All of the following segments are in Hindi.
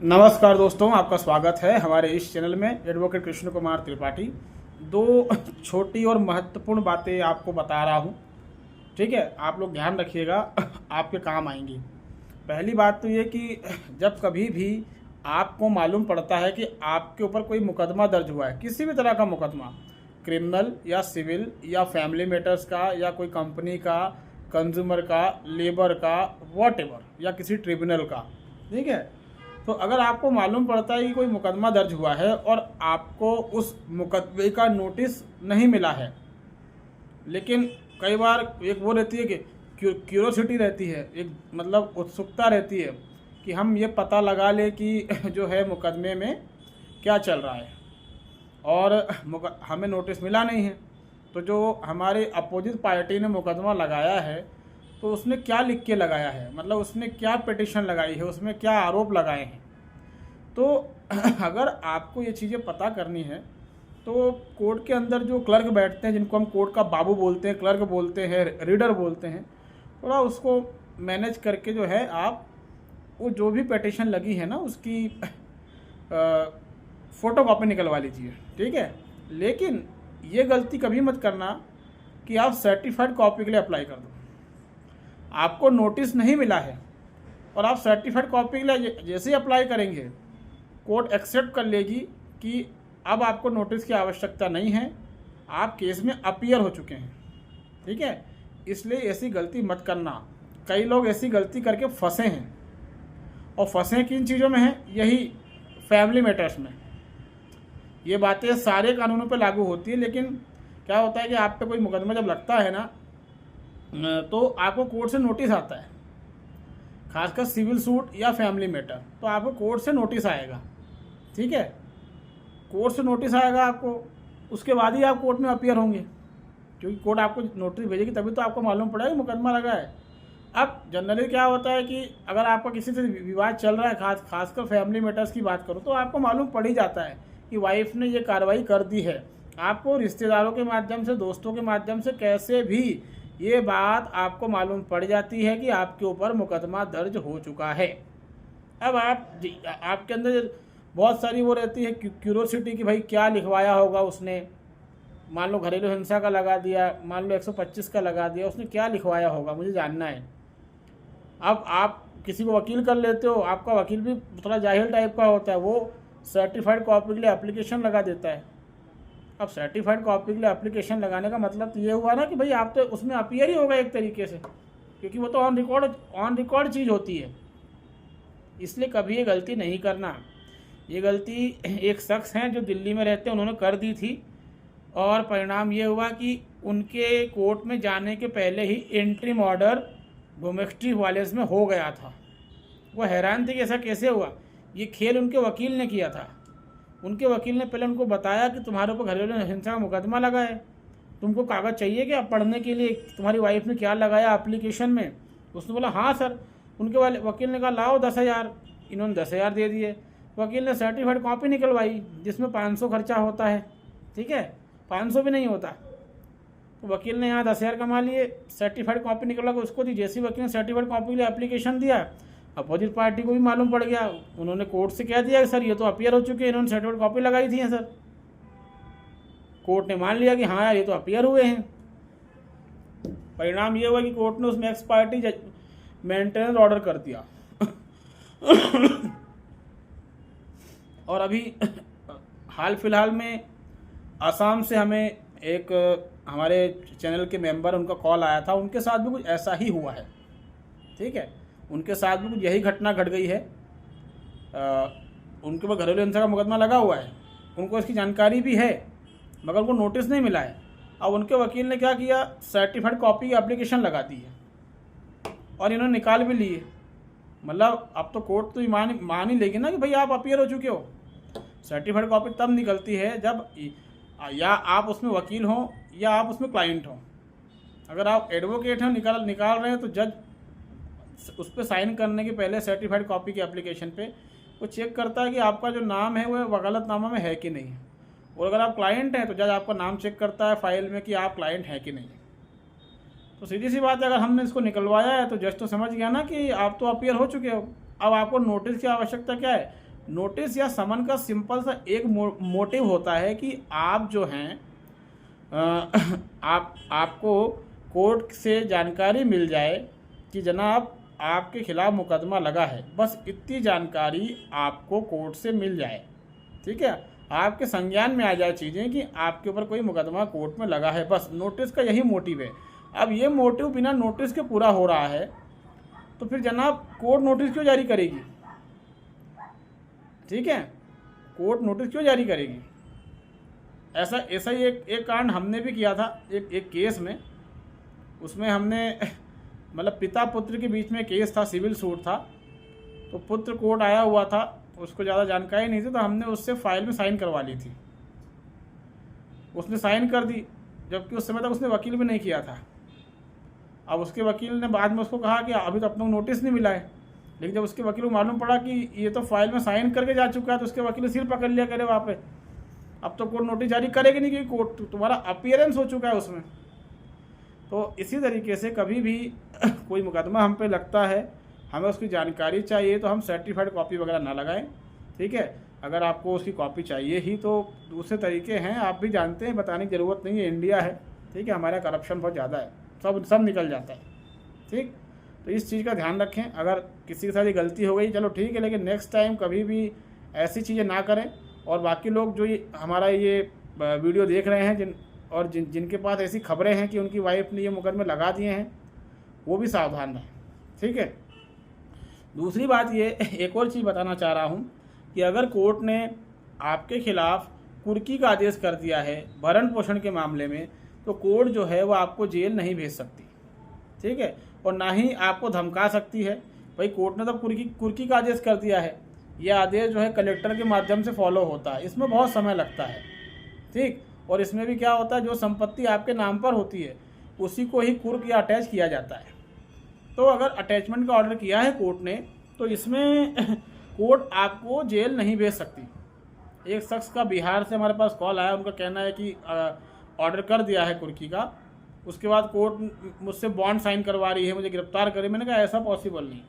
नमस्कार दोस्तों, आपका स्वागत है हमारे इस चैनल में। एडवोकेट कृष्ण कुमार त्रिपाठी। दो छोटी और महत्वपूर्ण बातें आपको बता रहा हूँ, ठीक है। आप लोग ध्यान रखिएगा, आपके काम आएंगी। पहली बात तो ये कि जब कभी भी आपको मालूम पड़ता है कि आपके ऊपर कोई मुकदमा दर्ज हुआ है, किसी भी तरह का मुकदमा, क्रिमिनल या सिविल या फैमिली मैटर्स का या कोई कंपनी का, कंज्यूमर का, लेबर का, वॉटएवर, या किसी ट्रिब्यूनल का, ठीक है। तो अगर आपको मालूम पड़ता है कि कोई मुकदमा दर्ज हुआ है और आपको उस मुकदमे का नोटिस नहीं मिला है, लेकिन कई बार एक वो रहती है कि क्यूरोसिटी रहती है, एक मतलब उत्सुकता रहती है कि हम ये पता लगा ले कि जो है मुकदमे में क्या चल रहा है, और हमें नोटिस मिला नहीं है। तो जो हमारे अपोजिट पार्टी ने मुकदमा लगाया है तो उसने क्या लिख के लगाया है, मतलब उसने क्या पिटिशन लगाई है, उसमें क्या आरोप लगाए हैं। तो अगर आपको ये चीज़ें पता करनी है तो कोर्ट के अंदर जो क्लर्क बैठते हैं, जिनको हम कोर्ट का बाबू बोलते हैं, क्लर्क बोलते हैं, रीडर बोलते हैं, थोड़ा उसको मैनेज करके जो है आप वो जो भी पिटिशन लगी है ना उसकी फ़ोटो कॉपी निकलवा लीजिए, ठीक है। लेकिन ये गलती कभी मत करना कि आप सर्टिफाइड कॉपी के लिए अप्लाई कर दो। आपको नोटिस नहीं मिला है और आप सर्टिफाइड कॉपी के लिए जैसे ही अप्लाई करेंगे, कोर्ट एक्सेप्ट कर लेगी कि अब आपको नोटिस की आवश्यकता नहीं है, आप केस में अपीयर हो चुके हैं, ठीक है। इसलिए ऐसी गलती मत करना। कई लोग ऐसी गलती करके फंसे हैं, और फंसे किन चीज़ों में हैं, यही फैमिली मैटर्स में। ये बातें सारे कानूनों पर लागू होती है, लेकिन क्या होता है कि आप पे कोई मुकदमा जब लगता है ना, तो आपको कोर्ट से नोटिस आता है, खासकर सिविल सूट या फैमिली मैटर, तो आपको कोर्ट से नोटिस आएगा, ठीक है। कोर्ट से नोटिस आएगा आपको, उसके बाद ही आप कोर्ट में अपीयर होंगे, क्योंकि कोर्ट आपको नोटिस भेजेगी तभी तो आपको मालूम पड़ेगा कि मुकदमा लगा है। अब जनरली क्या होता है कि अगर आपका किसी से विवाद चल रहा है, खासकर फैमिली मैटर्स की बात करूँ, तो आपको मालूम पड़ ही जाता है कि वाइफ ने ये कार्रवाई कर दी है। आपको रिश्तेदारों के माध्यम से, दोस्तों के माध्यम से, कैसे भी ये बात आपको मालूम पड़ जाती है कि आपके ऊपर मुकदमा दर्ज हो चुका है। अब आपके अंदर बहुत सारी वो रहती है क्यूरोसिटी कि भाई क्या लिखवाया होगा उसने। मान लो घरेलू हिंसा का लगा दिया, मान लो 125 का लगा दिया, उसने क्या लिखवाया होगा, मुझे जानना है। अब आप किसी को वकील कर लेते हो, आपका वकील भी थोड़ा जाहिल टाइप का होता है, वो सर्टिफाइड कॉपी के लिए एप्लीकेशन लगा देता है। अब सर्टिफाइड कॉपी के लिए एप्लीकेशन लगाने का मतलब तो ये हुआ ना कि भाई आप तो उसमें अपीयर ही होगा एक तरीके से, क्योंकि वो तो ऑन रिकॉर्ड चीज़ होती है। इसलिए कभी ये गलती नहीं करना। ये गलती एक शख्स हैं जो दिल्ली में रहते हैं, उन्होंने कर दी थी, और परिणाम ये हुआ कि उनके कोर्ट में जाने के पहले ही इंटरिम ऑर्डर डोमेस्टिक वायलेंस में हो गया था। वो हैरान थे कि ऐसा कैसे हुआ। ये खेल उनके वकील ने किया था। उनके वकील ने पहले उनको बताया कि तुम्हारे ऊपर घरेलू हिंसा का मुकदमा लगा है, तुमको कागज़ चाहिए क्या पढ़ने के लिए, तुम्हारी वाइफ ने क्या लगाया एप्लीकेशन में। उसने बोला हाँ सर। उनके वकील ने कहा लाओ 10,000। इन्होंने 10,000 दे दिए। वकील ने सर्टिफाइड कॉपी निकलवाई जिसमें 500 खर्चा होता है, ठीक है, 500 भी नहीं होता। तो वकील ने यहाँ 10,000 कमा लिए, सर्टिफाइड कॉपी निकलवा के उसको दी। जैसे वकील ने सर्टिफाइड कॉपी के लिए एप्लीकेशन दिया, अपोजिट पार्टी को भी मालूम पड़ गया। उन्होंने कोर्ट से कह दिया कि सर ये तो अपीयर हो चुके हैं, इन्होंने सर्टिफाइड कॉपी लगाई थी सर। कोर्ट ने मान लिया कि हाँ यार ये तो अपीयर हुए हैं। परिणाम ये हुआ कि कोर्ट ने उसमें एक्स पार्टी मेंटेनेंस ऑर्डर कर दिया। और अभी हाल फिलहाल में आसाम से हमें एक हमारे चैनल के मेंबर, उनका कॉल आया था, उनके साथ भी कुछ ऐसा ही हुआ है, ठीक है। उनके साथ भी कुछ यही घटना घट गई है। उनके ऊपर घरेलू हिंसा का मुकदमा लगा हुआ है, उनको इसकी जानकारी भी है, मगर उनको नोटिस नहीं मिला है। अब उनके वकील ने क्या किया, सर्टिफाइड कॉपी की एप्लीकेशन लगा दी है, और इन्होंने निकाल भी लिए। मतलब अब तो कोर्ट तो मान ही लेगी ना कि भाई आप अपीयर हो चुके हो। सर्टिफाइड कॉपी तब निकलती है जब या आप उसमें वकील हो या आप उसमें क्लाइंट हो। अगर आप एडवोकेट हो, निकाल रहे हैं, तो जज उस पर साइन करने के पहले सर्टिफाइड कॉपी की एप्लीकेशन पे वो चेक करता है कि आपका जो नाम है वो वकालतनामा में है कि नहीं। और अगर आप क्लाइंट हैं तो जज आपका नाम चेक करता है फाइल में कि आप क्लाइंट हैं कि नहीं। तो सीधी सी बात है, अगर हमने इसको निकलवाया है तो जज तो समझ गया ना कि आप तो अपीयर हो चुके हो। अब आपको नोटिस की आवश्यकता क्या है, नोटिस या समन का सिंपल सा एक मोटिव होता है कि आप जो हैं आपको कोर्ट से जानकारी मिल जाए कि जनाब आपके खिलाफ़ मुकदमा लगा है, बस इतनी जानकारी आपको कोर्ट से मिल जाए, ठीक है, आपके संज्ञान में आ जाए चीज़ें कि आपके ऊपर कोई मुकदमा कोर्ट में लगा है, बस नोटिस का यही मोटिव है। अब ये मोटिव बिना नोटिस के पूरा हो रहा है तो फिर जनाब कोर्ट नोटिस क्यों जारी करेगी, ठीक है, कोर्ट नोटिस क्यों जारी करेगी। ऐसा ही एक कांड हमने भी किया था एक केस में। उसमें हमने मतलब पिता पुत्र के बीच में केस था, सिविल सूट था। तो पुत्र कोर्ट आया हुआ था, उसको ज़्यादा जानकारी नहीं थी, तो हमने उससे फाइल में साइन करवा ली थी। उसने साइन कर दी, जबकि उस समय तक उसने वकील भी नहीं किया था। अब उसके वकील ने बाद में उसको कहा कि अभी तो अपने को नोटिस नहीं मिला है, लेकिन जब उसके वकील को मालूम पड़ा कि ये तो फाइल में साइन करके जा चुका है, तो उसके वकील ने सिर पकड़ लिया, करे वहाँ पे अब तो कोर्ट नोटिस जारी करेगी नहीं, क्योंकि कोर्ट तुम्हारा अपीयरेंस हो चुका है उसमें। तो इसी तरीके से कभी भी कोई मुकदमा हम पे लगता है, हमें उसकी जानकारी चाहिए तो हम सर्टिफाइड कॉपी वगैरह ना लगाएं, ठीक है। अगर आपको उसकी कॉपी चाहिए ही तो दूसरे तरीके हैं, आप भी जानते हैं, बताने की ज़रूरत नहीं है, इंडिया है, ठीक है, हमारा करप्शन बहुत ज़्यादा है, सब निकल जाता है, ठीक। तो इस चीज़ का ध्यान रखें। अगर किसी के साथ ये गलती हो गई चलो ठीक है, लेकिन नेक्स्ट टाइम कभी भी ऐसी चीज़ें ना करें। और बाकी लोग जो ये हमारा ये वीडियो देख रहे हैं जिनके पास ऐसी खबरें हैं कि उनकी वाइफ ने ये मुकदमे लगा दिए हैं, वो भी सावधान रहें, ठीक है। दूसरी बात ये एक और चीज़ बताना चाह रहा हूँ कि अगर कोर्ट ने आपके खिलाफ़ कुर्की का आदेश कर दिया है भरण पोषण के मामले में, तो कोर्ट जो है वो आपको जेल नहीं भेज सकती, ठीक है, और ना ही आपको धमका सकती है। भाई कोर्ट ने तो कुर्की का आदेश कर दिया है, यह आदेश जो है कलेक्टर के माध्यम से फॉलो होता है, इसमें बहुत समय लगता है, ठीक। और इसमें भी क्या होता है, जो संपत्ति आपके नाम पर होती है उसी को ही कुर्क या अटैच किया जाता है। तो अगर अटैचमेंट का ऑर्डर किया है कोर्ट ने, तो इसमें कोर्ट आपको जेल नहीं भेज सकती। एक शख्स का बिहार से हमारे पास कॉल आया, उनका कहना है कि ऑर्डर कर दिया है कुर्की का, उसके बाद कोर्ट मुझसे बॉन्ड साइन करवा रही है, मुझे गिरफ्तार करे। मैंने कहा ऐसा पॉसिबल नहीं।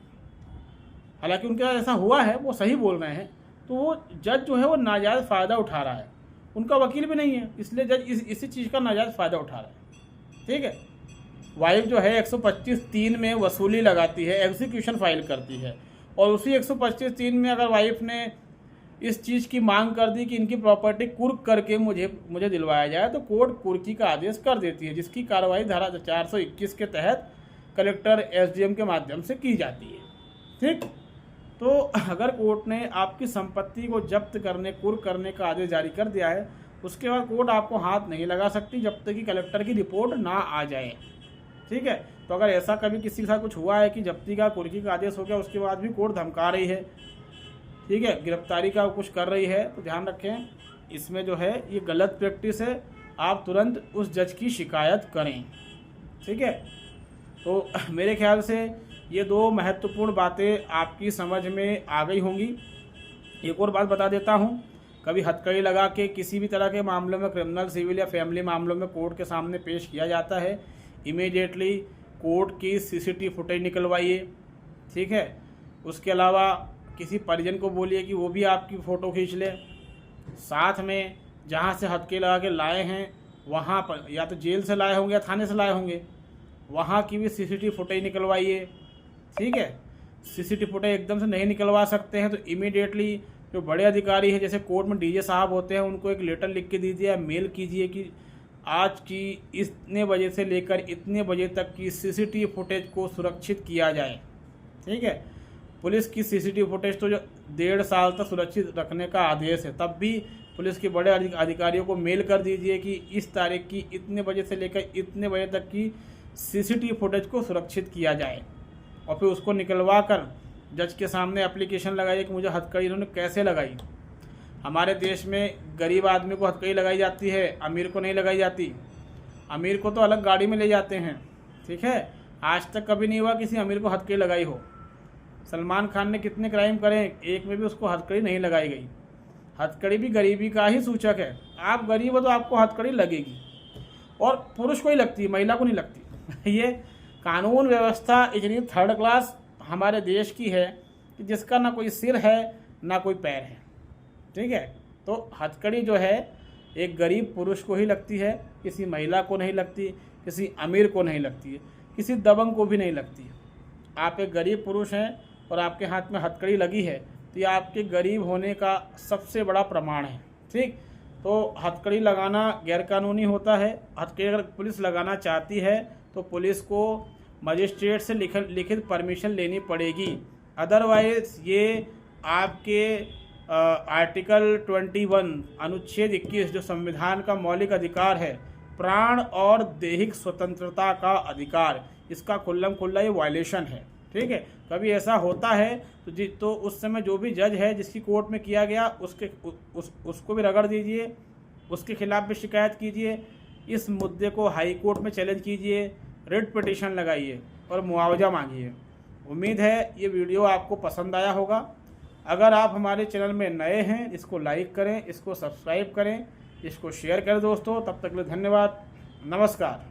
हालांकि उनके साथ ऐसा हुआ है, वो सही बोल रहे हैं, तो वो जज जो है वो नाजायज़ फ़ायदा उठा रहा है, उनका वकील भी नहीं है, इसलिए जज इसी चीज़ का नाजायज़ फ़ायदा उठा रहा है, ठीक है। वाइफ जो है 125(3) में वसूली लगाती है, एग्जीक्यूशन फाइल करती है, और उसी 125(3) में अगर वाइफ ने इस चीज़ की मांग कर दी कि इनकी प्रॉपर्टी कुर्क करके मुझे दिलवाया जाए, तो कोर्ट कुर्की का आदेश कर देती है, जिसकी कार्रवाई धारा 421 के तहत कलेक्टर SDM के माध्यम से की जाती है, ठीक। तो अगर कोर्ट ने आपकी संपत्ति को जब्त करने कुर्क करने का आदेश जारी कर दिया है, उसके बाद कोर्ट आपको हाथ नहीं लगा सकती जब तक कि कलेक्टर की रिपोर्ट ना आ जाए, ठीक है। तो अगर ऐसा कभी किसी के साथ कुछ हुआ है कि जब्ती का कुर्की का आदेश हो गया, उसके बाद भी कोर्ट धमका रही है, ठीक है, गिरफ्तारी का कुछ कर रही है, तो ध्यान रखें, इसमें जो है ये गलत प्रैक्टिस है, आप तुरंत उस जज की शिकायत करें, ठीक है। तो मेरे ख्याल से ये दो महत्वपूर्ण बातें आपकी समझ में आ गई होंगी। एक और बात बता देता हूँ, कभी हथकड़ी लगा के किसी भी तरह के मामलों में, क्रिमिनल, सिविल या फैमिली मामलों में कोर्ट के सामने पेश किया जाता है, इमीडिएटली कोर्ट की CCTV फुटेज निकलवाइए, ठीक है। उसके अलावा किसी परिजन को बोलिए कि वो भी आपकी फ़ोटो खींच ले। साथ में जहाँ से हथकड़ी लगा के लाए हैं वहाँ पर या तो जेल से लाए होंगे या थाने से लाए होंगे, वहाँ की भी CCTV फुटेज निकलवाइए, ठीक है। CCTV फुटेज एकदम से नहीं निकलवा सकते हैं तो इमीडिएटली जो बड़े अधिकारी हैं, जैसे कोर्ट में DJ साहब होते हैं, उनको एक लेटर लिख के दीजिए या मेल कीजिए कि आज की इतने बजे से लेकर इतने बजे तक की CCTV फुटेज को सुरक्षित किया जाए, ठीक है। पुलिस की CCTV फुटेज तो जो 1.5 साल तक सुरक्षित रखने का आदेश है, तब भी पुलिस के बड़े अधिकारियों को मेल कर दीजिए कि इस तारीख की इतने बजे से लेकर इतने बजे तक की CCTV फुटेज को सुरक्षित किया जाए, और फिर उसको निकलवा कर जज के सामने एप्लीकेशन लगाइए कि मुझे हथकड़ी इन्होंने कैसे लगाई। हमारे देश में गरीब आदमी को हथकड़ी लगाई जाती है, अमीर को नहीं लगाई जाती। अमीर को तो अलग गाड़ी में ले जाते हैं, ठीक है। आज तक कभी नहीं हुआ किसी अमीर को हथकड़ी लगाई हो। सलमान खान ने कितने क्राइम करे, एक में भी उसको हथकड़ी नहीं लगाई गई। हथकड़ी भी गरीबी का ही सूचक है। आप गरीब हो तो आपको हथकड़ी लगेगी, और पुरुष को ही लगती है, महिला को नहीं लगती। ये कानून व्यवस्था इतनी थर्ड क्लास हमारे देश की है कि जिसका ना कोई सिर है ना कोई पैर है। ठीक है, तो हथकड़ी जो है एक गरीब पुरुष को ही लगती है, किसी महिला को नहीं लगती, किसी अमीर को नहीं लगती है, किसी दबंग को भी नहीं लगती है। आप एक गरीब पुरुष हैं और आपके हाथ में हथकड़ी लगी है तो ये आपके गरीब होने का सबसे बड़ा प्रमाण है। ठीक, तो हथकड़ी लगाना गैरकानूनी होता है। हथकड़ी अगर पुलिस लगाना चाहती है तो पुलिस को मजिस्ट्रेट से लिखित परमिशन लेनी पड़ेगी, अदरवाइज़ ये आपके आर्टिकल 21 अनुच्छेद 21 जो संविधान का मौलिक अधिकार है, प्राण और दैहिक स्वतंत्रता का अधिकार, इसका खुल्लम खुल्ला ये वायलेशन है। ठीक है, कभी ऐसा होता है तो उस समय जो भी जज है जिसकी कोर्ट में किया गया उसको भी रगड़ दीजिए, उसके खिलाफ भी शिकायत कीजिए, इस मुद्दे को हाई कोर्ट में चैलेंज कीजिए, रिट पिटीशन लगाइए और मुआवजा मांगिए। उम्मीद है ये वीडियो आपको पसंद आया होगा। अगर आप हमारे चैनल में नए हैं इसको लाइक करें, इसको सब्सक्राइब करें, इसको शेयर करें दोस्तों। तब तक के लिए धन्यवाद, नमस्कार।